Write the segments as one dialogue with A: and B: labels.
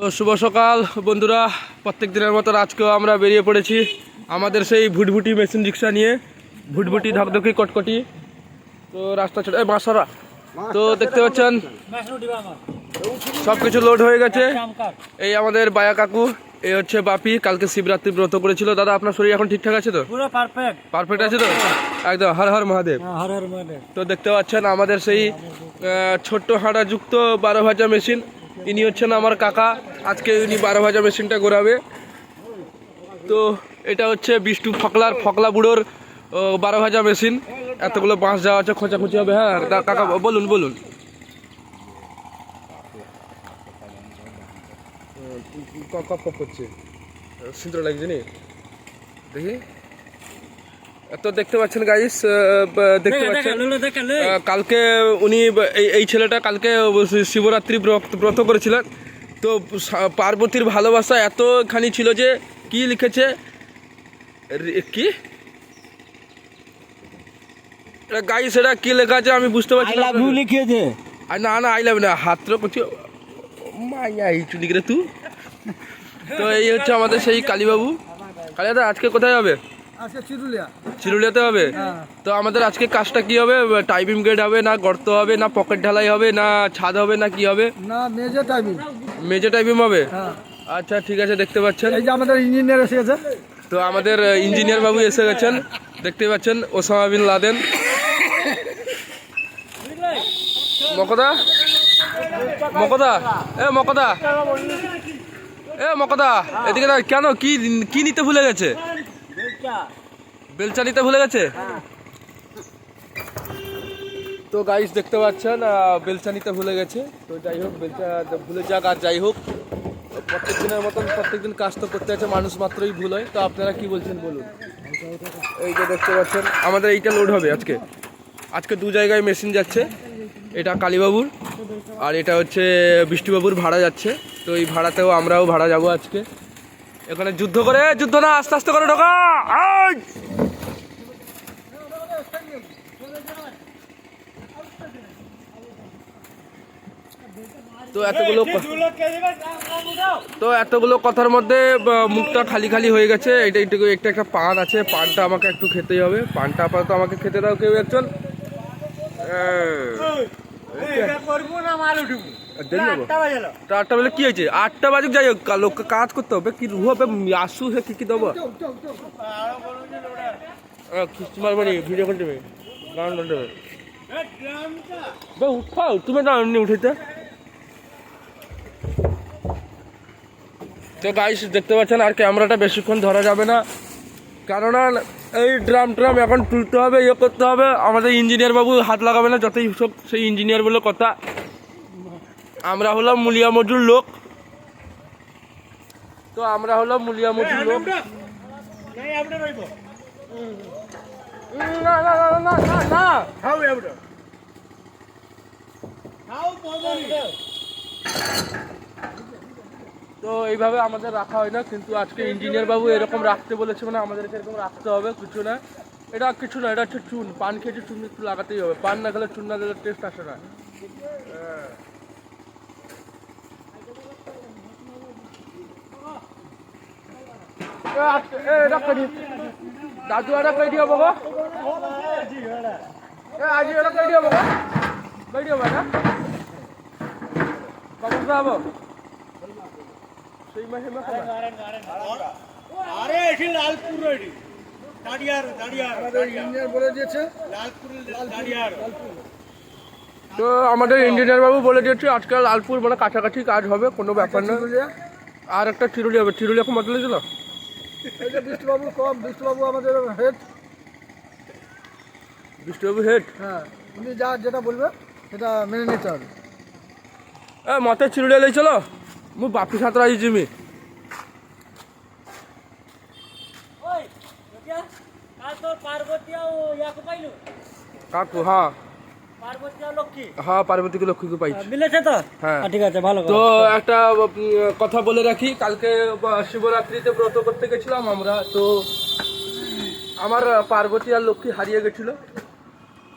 A: তো শুভ সকাল বন্ধুরা, প্রত্যেক দিনের মতো আজকেও আমরা বেরিয়ে পড়েছি আমাদের সেই ভুটভুটি মেশিন রিক্সা নিয়ে। ভুটভুটি ধকধকি কটকটি। তো রাস্তা ছোট বাঁশরা, তো দেখতে পাচ্ছেন সব কিছু লোড হয়ে গেছে। এই আমাদের বায়া কাকু, এই হচ্ছে বাপি। কালকে শিবরাত্রি ব্রত করেছিল। দাদা আপনার শরীর এখন ঠিকঠাক আছে তো?
B: পুরো পারফেক্ট
A: পারফেক্ট আছে তো? একদম হর হর মহাদেব।
B: হর হর মহাদেব।
A: তো দেখতে পাচ্ছেন আমাদের সেই ছোট্ট হাঁড়া যুক্ত 12 ভাজা মেশিন। ইনি হচ্ছেন আমার কাকা। আজকে উনি 12 ভাজা মেশিনটা ঘোরাবে। তো এটা হচ্ছে বিষ্টু ফকলা বুড়োর 12 ভাজা মেশিন। এতগুলো বাঁশ যাওয়া আছে, খোঁচাখুচি হবে। হ্যাঁ কাকা বলুন বলুন। কপ করছে, সুন্দর লাগছে নি দেখি। তো দেখতে পাচ্ছেন গাইস, দেখতে পাচ্ছেন কালকে উনি এই ছেলেটা কালকে শিবরাত্রি ব্রত করেছিলেন। তো পার্বতীর ভালোবাসা এতখানি ছিল যে কি লিখেছে, কি গাইস এটা কি লেখা আছে আমি বুঝতে পারছি না।
B: লিখেছে
A: না না আই লাভ না হাতটা করছি মাইয়া এই চুনি করে তুই। তো এই হচ্ছে আমাদের সেই কালীবাবু। কালিয়াদা আজকে কোথায় হবে? চিরুলিয়াতে হবে। তো আমাদের আজকে কাজটা কি হবে? টাইপিং গেট হবে, না গর্ত হবে, না পকেট ঢালাই হবে, না ছাদ হবে, না কি হবে?
B: না মেজর টাইপিং।
A: মেজর টাইপিং হবে। আচ্ছা ঠিক আছে, দেখতে পাচ্ছেন
B: এই যে আমাদের ইঞ্জিনিয়ার এসে গেছে।
A: তো আমাদের ইঞ্জিনিয়ার বাবু এসে গেছেন, দেখতে পাচ্ছেন ওসামা বিন লাদেন। মকদা মকদা মকদা মকদা এদিকে কেন কি নিতে ভুলে গেছে? বেলচা নিতে ভুলে গেছে। তো গাইস দেখতে পাচ্ছেন বেলচা নিতে ভুলে গেছে। তো যাই হোক, বেলচা ভুলে যাক আর যাই হোক, প্রত্যেক দিনের মতন প্রত্যেকদিন কাজ তো করতে আছে, মানুষ মাত্রই ভুল হয়। তো আপনারা কি বলছেন বলুন। এই যে দেখতে পাচ্ছেন আমাদের এইটা লোড হবে আজকে 2 জায়গায় মেশিন যাচ্ছে। এটা কালীবাবুর আর এটা হচ্ছে বৃষ্টিবাবুর ভাড়া যাচ্ছে। তো এই ভাড়াতেও আমরাও ভাড়া যাব আজকে। এখানে যুদ্ধ না, আস্তে আস্তে করে ঢোকা। তো এতগুলো কথার মধ্যে মুখটা খালি খালি হয়ে গেছে। এইটুকু একটা পান আছে, পানটা আমাকে একটু খেতেই হবে। পানটা আপাতত আমাকে খেতে দাও কেউ একজন। আটটা বেলা কি হয়েছে? 8টা বাজে যাই হোক, লোক কাজ করতে হবে। কি রুহ আসু হে কি দেবো খ্রিস্টমাস মানে ভিডিও করতে হবে, গান করতে হবে। উঠাও তুমি না এমনি উঠেছে। তো গাইস দেখতে পাচ্ছেন আর ক্যামেরাটা বেশিক্ষণ ধরা যাবে না, কেননা এই ড্রাম এখন তুলতে হবে, ইয়ে করতে হবে। আমাদের ইঞ্জিনিয়ার বাবু হাত লাগাবে না, যতই সব সেই ইঞ্জিনিয়ার বলে কথা। আমরা হলাম মুলিয়া মজুর লোক। তো আমরা হলাম মুলিয়া মজুর লোক। না না না না না তো এইভাবে আমাদের রাখা হয় না, কিন্তু আজকে ইঞ্জিনিয়ার বাবু এরকম রাখতে বলেছে, মানে আমাদের এরকম রাখতে হবে। কিছু না, এটা কিছু না, এটা হচ্ছে চুন। পান খেয়েছে, চুন একটু লাগাতেই হবে। পান না খেলে, চুন না দিলে টেস্ট আসে না। দাদু এটা কই দিও বাবা, আজি এটা কই দিও বাবা, কই দিও বাবা বাবা সাহেব সেই মাসে
B: আরে এটি লালপুর, এটি দাঁড়িয়ার ইঞ্জিনিয়ার বলে দিয়েছে লালপুর দাঁড়িয়ার।
A: তো আমাদের ইঞ্জিনিয়ার বাবু বলে দিয়েছে আজকে লালপুর মানে কাছাকাছি কাজ হবে, কোনো ব্যাপার না। আর একটা চিরুলি হবে। চিরুলি এখন মতো লেগেছিল।
B: বিষ্টুবাবু আমাদের হেড।
A: বিষ্টুবাবু হেড।
B: হ্যাঁ, উনি যেটা বলবে সেটা মেনে নিতে হবে।
A: মতে চিরুলি লেগেছিল। মু বাপি সাঁতরা জিমি কাকু। হ্যাঁ হ্যাঁ, পার্বতীকে লক্ষ্মীকে পাইছি। হ্যাঁ ঠিক আছে, ভালো। তো একটা কথা বলে রাখি, কালকে শিবরাত্রিতে ব্রত করতে গেছিলাম আমরা। তো আমার পার্বতী আর লক্ষ্মী হারিয়ে গেছিল,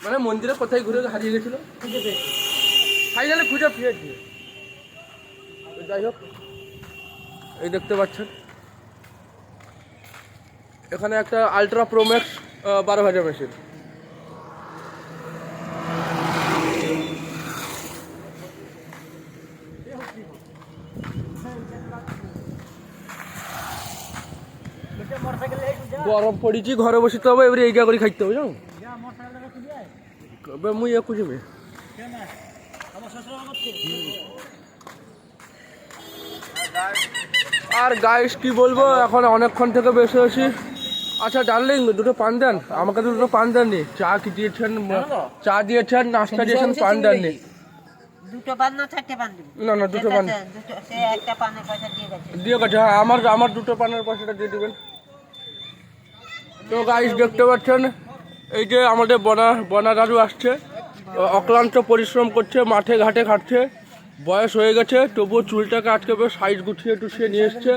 A: মানে মন্দিরে কোথায় ঘুরে হারিয়ে গেছিল। ফাইনালি খুঁজে পেয়েছি। যাই হোক, এই দেখতে পাচ্ছেন এখানে একটা আলট্রা প্রো ম্যাক্স 12 ভাজা মেশিন। গরম পড়িছি ঘরে বসিতে হবে, এবারে এইগা করে খাইতে হবে জানো। মুই একু যাবে আর গাইস কি বলবো, এখন অনেকক্ষণ থেকে বসে আছি। আচ্ছা ডার্লিং, দুটো পান দেন আমাকে, তো দুটো পান দেননি। চা কি দিয়েছেন, চা দিয়েছেন, নাস্তা দিয়েছেন, পান দেননি।
C: দুটো পান না চারটে পান দিবি?
A: না না দুটো পান
C: দুটো, সে একটা পানের পয়সা দিয়ে গেছে।
A: দিয়ে গেছে, হ্যাঁ আমার দুটো পানের পয়সাটা দিয়ে দিবেন। তো গাইস দেখতে পাচ্ছেন এই যে আমাদের বনা দাদু আসছে, অক্লান্ত পরিশ্রম করছে, মাঠে ঘাটে খাটছে, বয়স হয়ে গেছে তবুও চুলটাকে আজকে বেশ সাইজ গুছিয়ে টুছিয়ে নিয়ে এসছে।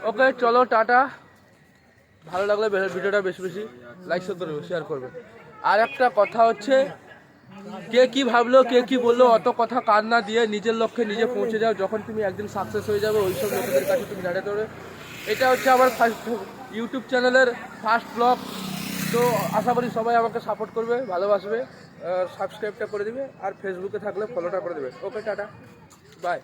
A: ওকে চলো টাটা, ভালো লাগলে ভিডিওটা বেশি বেশি লাইক করবে, শেয়ার করবে। আর একটা কথা হচ্ছে, কে কি ভাবলো কে কি বললো অত কথা কান না দিয়ে নিজের লক্ষ্যে নিজে পৌঁছে যাও। যখন তুমি একদিন সাকসেস হয়ে যাবে ওই সব লোকেদের কাছে তুমি দাঁড়াতে হবে। এটা হচ্ছে আমার ফার্স্ট ইউটিউব চ্যানেলের ফার্স্ট ব্লগ। তো আশা করি সবাই আমাকে সাপোর্ট করবে, ভালোবাসবে, সাবস্ক্রাইবটা করে দিবে, আর ফেসবুকে থাকলে ফলোটা করে দেবে। Okay tata, by.